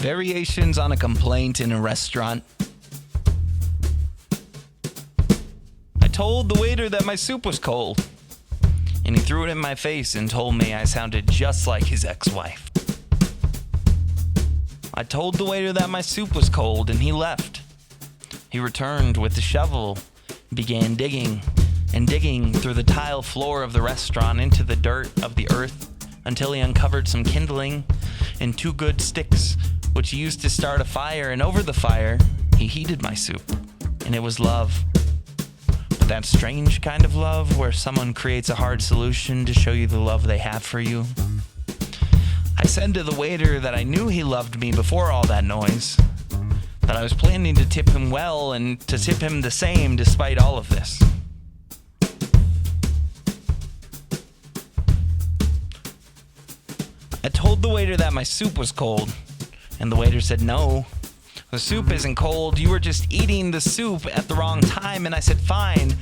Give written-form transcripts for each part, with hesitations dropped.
Variations on a complaint in a restaurant. I told the waiter that my soup was cold, and he threw it in my face and told me I sounded just like his ex-wife. I told the waiter that my soup was cold, and he left. He returned with the shovel, began digging and digging through the tile floor of the restaurant into the dirt of the earth until he uncovered some kindling and 2 good sticks, which he used to start a fire, and over the fire, he heated my soup, and it was love. But that strange kind of love where someone creates a hard solution to show you the love they have for you. I said to the waiter that I knew he loved me before all that noise, that I was planning to tip him well and to tip him the same despite all of this. I told the waiter that my soup was cold, and the waiter said, "No, the soup isn't cold. You were just eating the soup at the wrong time." And I said, "Fine,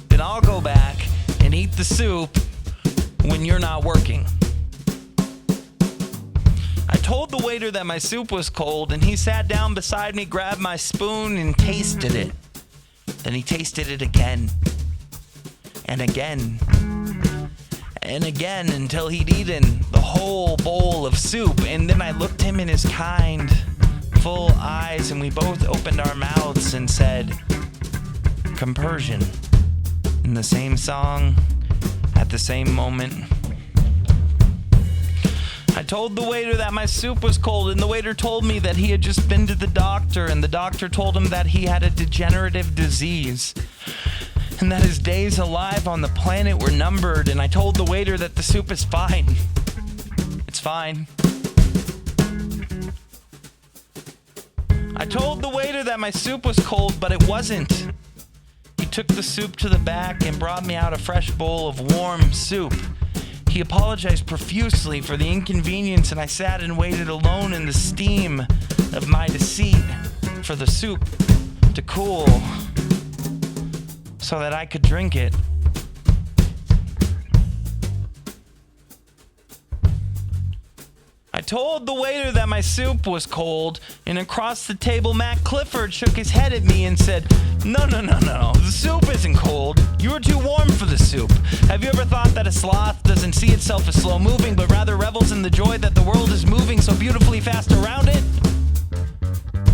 then I'll go back and eat the soup when you're not working." I told the waiter that my soup was cold, and he sat down beside me, grabbed my spoon, and tasted it. Then he tasted it again, and again, and again, until he'd eaten the whole bowl of soup. And then I looked him in his kind, full eyes, and we both opened our mouths and said, "Compersion," in the same song, at the same moment. I told the waiter that my soup was cold, and the waiter told me that he had just been to the doctor, and the doctor told him that he had a degenerative disease, and that his days alive on the planet were numbered. And I told the waiter that the soup is fine. It's fine. I told the waiter that my soup was cold, but it wasn't. He took the soup to the back and brought me out a fresh bowl of warm soup. He apologized profusely for the inconvenience, and I sat and waited alone in the steam of my deceit for the soup to cool so that I could drink it. I told the waiter that my soup was cold, and across the table Matt Clifford shook his head at me and said, No, the soup isn't cold. You are too warm for the soup. Have you ever thought that a sloth doesn't see itself as slow moving, but rather revels in the joy that the world is moving so beautifully fast around it?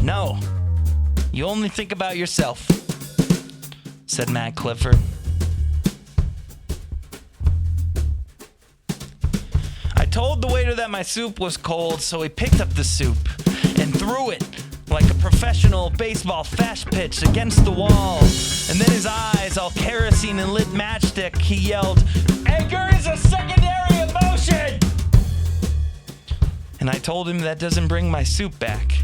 No, you only think about yourself, said Matt Clifford. I told the waiter that my soup was cold, so he picked up the soup and threw it like a professional baseball fast pitch against the wall. And then his eyes, all kerosene and lit matchstick, he yelled, "Anger is a secondary emotion!" And I told him that doesn't bring my soup back.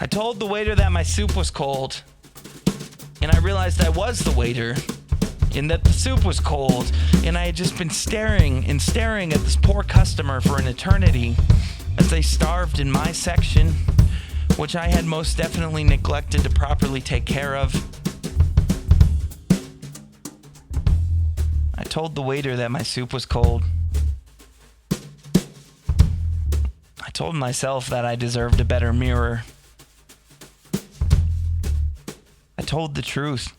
I told the waiter that my soup was cold, and I realized I was the waiter, and that the soup was cold, and I had just been staring at this poor customer for an eternity as they starved in my section, which I had most definitely neglected to properly take care of. I told the waiter that my soup was cold. I told myself that I deserved a better mirror. I told the truth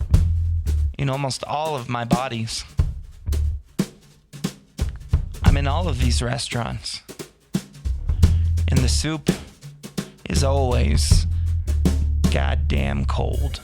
in almost all of my bodies. I'm in all of these restaurants, and the soup is always goddamn cold.